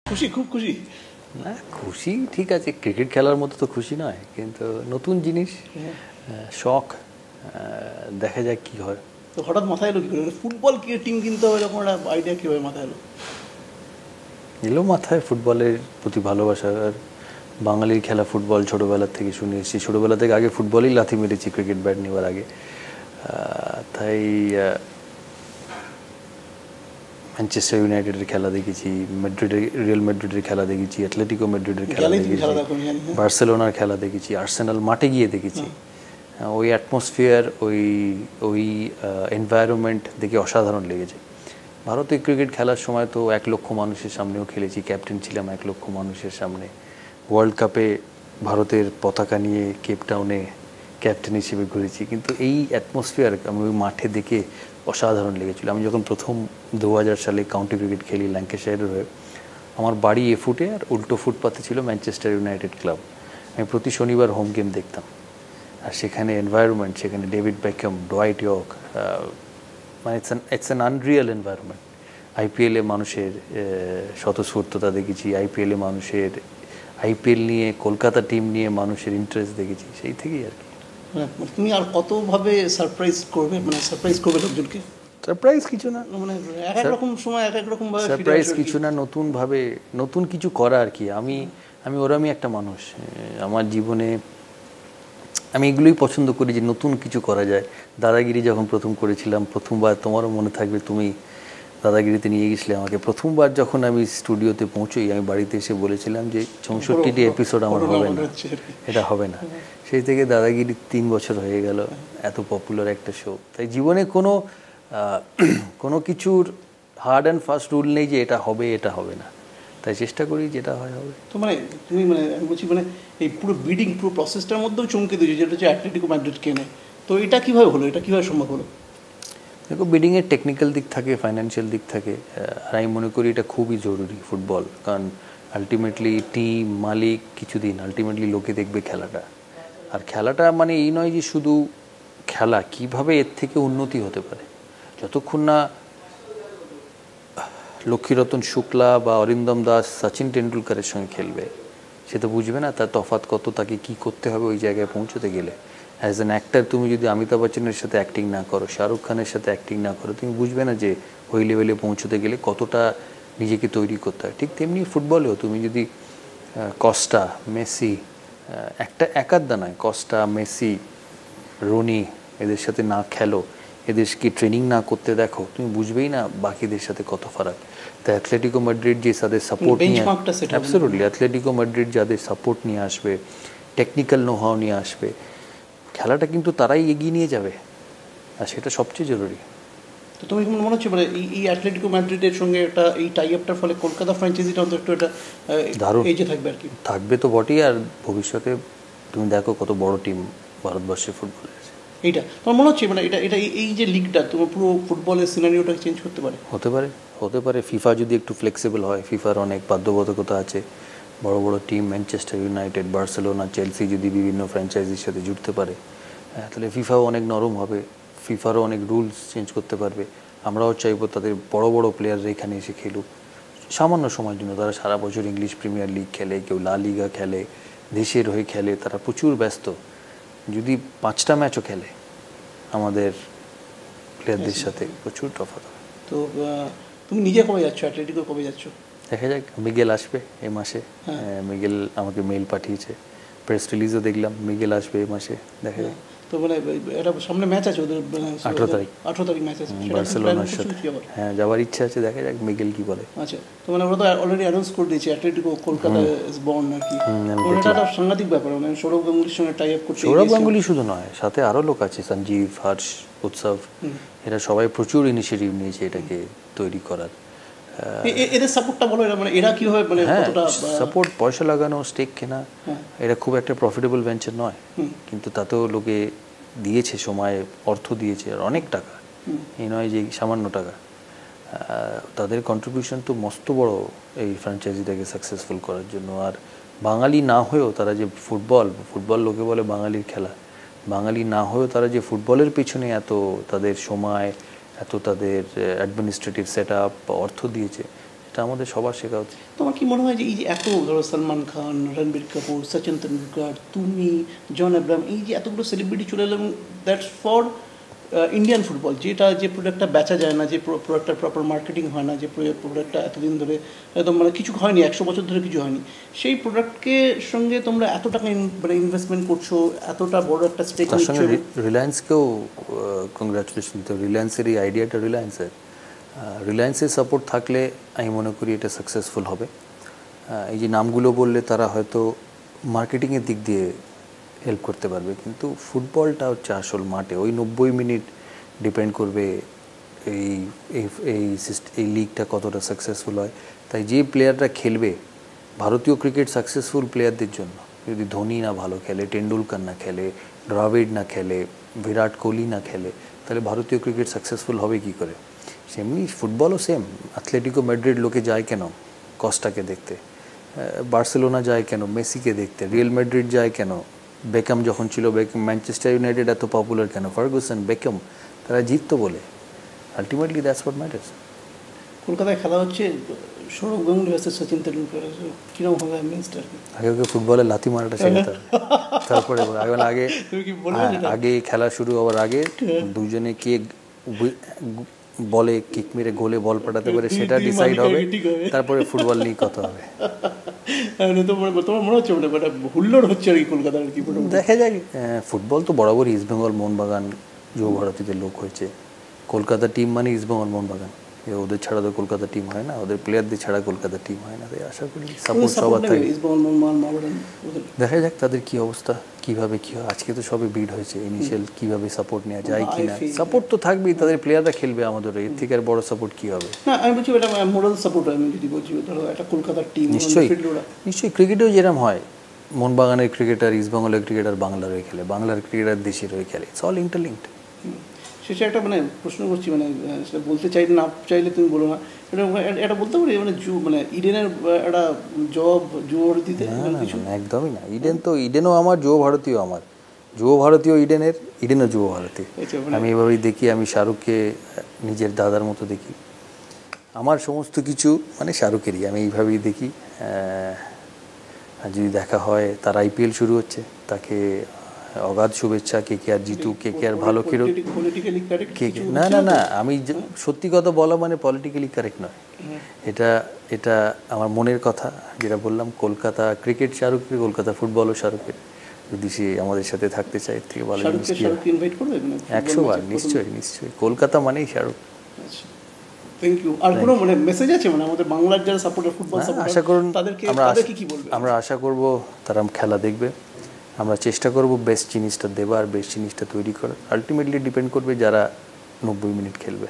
খুশি, খুব খুশি। না খুশি ঠিক আছে, ক্রিকেট খেলার মতো তো খুশি নয়, কিন্তু নতুন জিনিস, শখ, দেখা যাক কি হয়। তো হঠাৎ মাথায় এলো কি করে ফুটবল টিম কিনতে হবে, যখন একটা আইডিয়া কীভাবে মাথায় এলো? এলো মাথায় ফুটবলের প্রতি ভালোবাসা। আর বাঙালির খেলা ফুটবল ছোটোবেলার থেকে শুনে এসেছি, ছোটোবেলা থেকে আগে ফুটবলেই লাথি মেরেছি ক্রিকেট ব্যাট নেওয়ার আগে। তাই ম্যানচেস্টার ইউনাইটেডের খেলা দেখেছি, রিয়াল ম্যাড্রিডের খেলা দেখেছি, অ্যাথলেটিকো ম্যাড্রিডের খেলা দেখেছি, বার্সেলোনার খেলা দেখেছি, আর্সেনাল মাঠে গিয়ে দেখেছি। ওই অ্যাটমসফিয়ার, ওই ওই এনভায়রনমেন্ট দেখে অসাধারণ লেগেছে। ভারতে ক্রিকেট খেলার সময় তো 1 লক্ষ মানুষের সামনেও খেলেছি, ক্যাপ্টেন ছিলাম 1 লক্ষ মানুষের সামনে। ওয়ার্ল্ড কাপে ভারতের পতাকা নিয়ে কেপটাউনে ক্যাপ্টেন হিসেবে ঘুরেছি, কিন্তু এই অ্যাটমসফিয়ার আমি ওই মাঠে দেখে অসাধারণ লেগেছিল। আমি যখন প্রথম 2000 সালে কাউন্টি ক্রিকেট খেলি ল্যাঙ্কাশায়ারের হয়ে, আমার বাড়ি এ ফুটে আর উল্টো ফুটপাতে ছিল ম্যানচেস্টার ইউনাইটেড ক্লাব। আমি প্রতি শনিবার হোম গেম দেখতাম, আর সেখানে এনভায়রনমেন্ট, সেখানে ডেভিড বেকহাম, ডোয়াইট ইয়র্ক, মানে ইটস অ্যান আনরিয়াল এনভায়রনমেন্ট। আইপিএলে মানুষের স্বতঃস্ফূর্ততা দেখেছি, আইপিএলে মানুষের আইপিএল নিয়ে কলকাতা টিম নিয়ে মানুষের ইন্টারেস্ট দেখেছি, সেই থেকেই আর কি। তুমি আর কতভাবে সারপ্রাইজ করবে, মানে সারপ্রাইজ করবে লোকজনকে? সারপ্রাইজ কিছু না, মানে এক এক রকম সময় এক এক রকম ভাবে সারপ্রাইজ কিছু না, নতুনভাবে নতুন কিছু করা আর কি। আমি ওরমই একটা মানুষ। আমার জীবনে আমি এগুলোই পছন্দ করি যে নতুন কিছু করা যায়। দাদাগিরি যখন প্রথম করেছিলাম, প্রথমবার তোমারও মনে থাকবে, তুমি দাদাগিরিতে নিয়ে গেছিলে আমাকে। প্রথমবার যখন আমি স্টুডিওতে পৌঁছই, আমি বাড়িতে এসে বলেছিলাম যে 64টি এপিসোড আমার হবে না, এটা হবে না। সেই থেকে দাদাগিরি 3 বছর হয়ে গেল, এত পপুলার একটা শো। তাই জীবনে কোনো কিছুর হার্ড অ্যান্ড ফাস্ট রুল নেই যে এটা হবে এটা হবে না, তাই চেষ্টা করি যেটা হয় হবে। তো মানে তুমি, মানে আমি বলছি, মানে এই পুরো বিডিং পুরো প্রসেসটার মধ্যেও চমকে দিয়েছে, যেটা হচ্ছে অ্যাটলেটিকো ম্যাড্রিড কেনে। তো এটা কীভাবে হলো, এটা কীভাবে সম্ভব হলো? দেখো, বিডিংয়ের টেকনিক্যাল দিক থাকে, ফাইন্যান্সিয়াল দিক থাকে, আর আমি মনে করি এটা খুবই জরুরি ফুটবল। কারণ আলটিমেটলি টিম, মালিক কিছুদিন, আলটিমেটলি লোকে দেখবে খেলাটা। আর খেলাটা মানে এই নয় যে শুধু খেলা, কিভাবে এর থেকে উন্নতি হতে পারে। যতক্ষণ না লক্ষ্মীরতন শুক্লা বা অরিন্দম দাস সচিন টেন্ডুলকারের সঙ্গে খেলবে, সে তো বুঝবে না তার তফাৎ কত, তাকে কি করতে হবে ওই জায়গায় পৌঁছতে গেলে। অ্যাজ অ্যান অ্যাক্টার তুমি যদি অমিতাভ বচ্চনের সাথে অ্যাক্টিং না করো, শাহরুখ খানের সাথে অ্যাক্টিং না করো, তুমি বুঝবে না যে ওই লেভেলে পৌঁছতে গেলে কতটা নিজেকে তৈরি করতে হয়। ঠিক তেমনি ফুটবলেও তুমি যদি কস্টা, মেসি, একটা একাদা নয়, কস্টা, মেসি, রনি, এদের সাথে না খেলো, এদেরকে ট্রেনিং না করতে দেখো, তুমি বুঝবেই না বাকিদের সাথে কত ফারাক। তাই অ্যাথলেটিকো ম্যাড্রিড যে তাদের সাপোর্ট নিয়ে, অ্যাবসলিউটলি অ্যাথলেটিকো ম্যাড্রিড যাদের সাপোর্ট নিয়ে আসবে, টেকনিক্যাল নোহাও নিয়ে আসবে, খেলাটা কিন্তু তারাই এগিয়ে নিয়ে যাবে, আর সেটা সবচেয়ে জরুরি। তো তুমি মনে হচ্ছে মানে এই অ্যাথলেটিকো ম্যাড্রিডের সঙ্গে একটা এই টাই আপটার ফলে কলকাতা ফ্র্যাঞ্চাইজিটা অন্তত একটু এটা দারুণ এজে থাকবে আর কি। থাকবে তো বটেই, আর ভবিষ্যতে তুমি দেখো কত বড় টিম ভারতবর্ষে ফুটবলে আছে। এইটা তোমার মনে হচ্ছে মানে এটা এই যে লিগটা তোমার পুরো ফুটবলের সিনারিওটাকে চেঞ্জ করতে পারে? হতে পারে। ফিফা যদি একটু ফ্লেক্সিবল হয়, ফিফার অনেক বাধ্যবাধকতা আছে। বড় বড় team Manchester United, Barcelona, Chelsea যদি বিভিন্ন ফ্র্যাঞ্চাইজির সাথে জুড়তে পারে, তাহলে ফিফাও অনেক নরম হবে, ফিফারও অনেক রুলস চেঞ্জ করতে পারবে। আমরাও চাইবো তাদের বড় বড় প্লেয়াররা এখানে এসে খেলুক সামান্য সময়ের জন্য। তারা সারা বছর ইংলিশ প্রিমিয়ার লিগ খেলে, কেউ লা লিগা খেলে, দেশের হয়ে খেলে, তারা প্রচুর ব্যস্ত। যদি 5টা ম্যাচও খেলে আমাদের প্লেয়ারদের সাথে, প্রচুর তফাৎ হবে। তো তুমি নিজে কবে যাচ্ছ, অ্যাথলেটিকো কবে যাচ্ছ? দেখা যাক, মিগেল আসবে এই মাসে। মিগেল আমাকে মেইল পাঠিয়েছে, প্রেস রিলিজও দেখলাম, মিগেল আসবে এই মাসে, দেখা যাক। তো মানে এটা সামনে ম্যাচ আছে ওদের, 18 তারিখ ম্যাচ আছে বার্সেলোনার সাথে। হ্যাঁ, যাওয়ার ইচ্ছা আছে, দেখা যাক মিগেল কি বলে। আচ্ছা, তো মানে ওরা তো অলরেডি অ্যানাউন্স করে দিয়েছে অ্যাথলেটিকো কলকাতা ইজ বর্ন আর কি। এটা একটা সাংঘাতিক ব্যাপার, মানে সৌরভ গাঙ্গুলির সঙ্গে টাই আপ করতে। সৌরভ গাঙ্গুলি শুধু নয়, সাথে আরও লোক আছে, সঞ্জীব, হর্ষ, উৎসব, এরা সবাই প্রচুর ইনিশিয়েটিভ নিয়েছে এটাকে তৈরি করার। এদের সাপোর্টটা বলো, মানে এরা কীভাবে, মানে কতটা সাপোর্ট, পয়সা লাগানো, স্টেক কেনা, এটা খুব একটা প্রফিটেবল ভেঞ্চার নয়, কিন্তু তাতেও লোকে দিয়েছে, সময়, অর্থ দিয়েছে, আর অনেক টাকা, এই নয় যে সামান্য টাকা। তাদের কন্ট্রিবিউশন তো মস্ত বড় এই ফ্র্যাঞ্চাইজিটাকে সাকসেসফুল করার জন্য। আর বাঙালি না হয়েও তারা যে ফুটবল লোকে বলে বাঙালির খেলা, বাঙালি না হয়েও তারা যে ফুটবলের পেছনে এত তাদের সময়, এত তাদের অ্যাডমিনিস্ট্রেটিভ সেট আপ, অর্থ দিয়েছে, এটা এটা আমাদের সবার শেখা উচিত। তোমার কি মনে হয় যে এই যে এত ধরো সলমান খান, রণবীর কাপুর, সচিন তেন্ডুলকর, তুমি, জন আব্রাহাম, এই যে এতগুলো সেলিব্রিটি চলে এলো, দ্যাটস ফর ইন্ডিয়ান ফুটবল, যেটা যে প্রোডাক্টটা বেচা যায় না, যে প্রোডাক্টটার প্রপার মার্কেটিং হয় না, যে প্রোডাক্টটা এতদিন ধরে একদম মানে কিছু হয়নি, 100 বছর ধরে কিছু হয়নি, সেই প্রোডাক্টকে সঙ্গে তোমরা এত টাকা মানে ইনভেস্টমেন্ট করছো, এতটা বড় একটা স্টেক তার নিচ্ছ। সঙ্গে রিলায়েন্সকেও কংগ্রাচুলেশন। তো রিলায়েন্সের এই আইডিয়াটা রিলায়েন্সের সাপোর্ট থাকলে আমি মনে করি এটা সাকসেসফুল হবে। এই যে নামগুলো বললে তারা হয়তো মার্কেটিংয়ের দিক দিয়ে হেল্প করতে পারবে, কিন্তু ফুটবলটা হচ্ছে আসল মাঠে, ওই 90 মিনিট ডিপেন্ড করবে এই এই এই লিগটা কতটা সাকসেসফুল হয়। তাই যে প্লেয়াররা খেলবে, ভারতীয় ক্রিকেট সাকসেসফুল প্লেয়ারদের জন্য, যদি ধোনি না ভালো খেলে, টেন্ডুলকার না খেলে, দ্রাবিড় না খেলে, বিরাট কোহলি না খেলে, তাহলে ভারতীয় ক্রিকেট সাকসেসফুল হবে কি করে? সেমনি ফুটবলও সেম। অ্যাথলেটিকো ম্যাড্রিড লোকে যায় কেন? কস্টাকে দেখতে। বার্সেলোনা যায় কেন? মেসিকে দেখতে। রিয়েল ম্যাড্রিড যায় কেন? বেকাম যখন ছিল, ম্যানচেস্টার ইউনাইটেড এত পপুলার কেন? ফার্গুসন, বেকাম, তারা জিততো বলে। Ultimately that's what matters. কলকাতায় খেলা হচ্ছে সৌরভ গাঙ্গুলি ভার্সেস সচিন তেন্ডুলকর, কিরকম হবে ম্যাচটা? আগে ওকে ফুটবলে লাথি মারাটা শেখাতে হবে, তারপরে আগে খেলা শুরু হওয়ার আগে দুজনে কে বলে কিক মেরে গোলে বল পাঠাতে পারে সেটা ডিসাইড হবে, তারপরে ফুটবল নিয়ে কথা হবে। তোমার মনে হচ্ছে মানে হুল্লোড় হচ্ছে আর কি কলকাতার আর কি? দেখা যায়, ফুটবল তো বরাবরই ইস্টবেঙ্গল মোহনবাগান যুব ভারতীদের লোক হয়েছে। কলকাতা টিম মানে ইস্টবেঙ্গল মোহনবাগান, ওদের ছাড়া তো কলকাতা টিম হয় না, ওদের প্লেয়ারদের ছাড়া কলকাতা টিম হয় না। তাই আশা করি সাপোর্ট সবার থাকে। দেখা যাক তাদের কি অবস্থা, কিভাবে কি হয়। আজকে তো সবে বিড হয়েছে, ইনিশিয়াল কিভাবে সাপোর্ট নেওয়া যায় কি না। সাপোর্ট তো থাকবেই, তাদের প্লেয়াররা খেলবে আমাদের, এর থেকে আর বড় সাপোর্ট কি হবে? না আমি বলছি এটা মোরাল সাপোর্ট। আমি যদি বলছি ধরো একটা কলকাতার টিম, নিশ্চয়ই ক্রিকেটেও যেরকম হয়, মোহনবাগানের ক্রিকেটার ইস্টবেঙ্গলের ক্রিকেটার বাংলার হয়ে খেলে, বাংলার ক্রিকেটার দেশের হয়ে খেলে, ইটস অল ইন্টারলিঙ্কড। শেষে একটা মানে প্রশ্ন করছি, মানে সেটা বলতে চাই না চাইলে তুমি বলো না, এটা বলতে পারি মানে ইডেনের একটা জব যুব ভারতীতে? একদমই না। ইডেনও আমার, যুব ভারতীয় আমার, যুব ভারতীয় ইডেনের, ইডেনও যুব ভারতী। আমি এভাবেই দেখি। আমি শাহরুখকে নিজের দাদার মতো দেখি। আমার সমস্ত কিছু মানে শাহরুখেরই, আমি এইভাবেই দেখি। যদি দেখা হয়, তার IPL শুরু হচ্ছে, তাকে অগাধ শুভেচ্ছা। KKR জিতুক, KKR ভালো খেলুক। না না না, আমি সত্যি কথা বলা মানে পলিটিক্যালি কারেক্ট নয়, এটা আমার মনের কথা যেটা বললাম। কলকাতা ক্রিকেট শাহরুখের, কলকাতা ফুটবলও শাহরুখের। যদি সে আমাদের সাথে থাকতে চায়, এর থেকে ভালো 100 বার। নিশ্চয়ই কলকাতা মানেই শাহরুখ। Thank you. আর কোনো মানে মেসেজ আছে মানে আমাদের বাংলার যারা সাপোর্টার, ফুটবল সাপোর্টার, আশা করুন তাদেরকে কি বলবে? আমরা আশা করব তারা খেলা দেখবে। আমরা চেষ্টা করব বেস্ট জিনিসটা দেওয়ার, বেস্ট জিনিসটা তৈরি করার। আলটিমেটলি ডিপেন্ড করবে যারা 90 মিনিট খেলবে।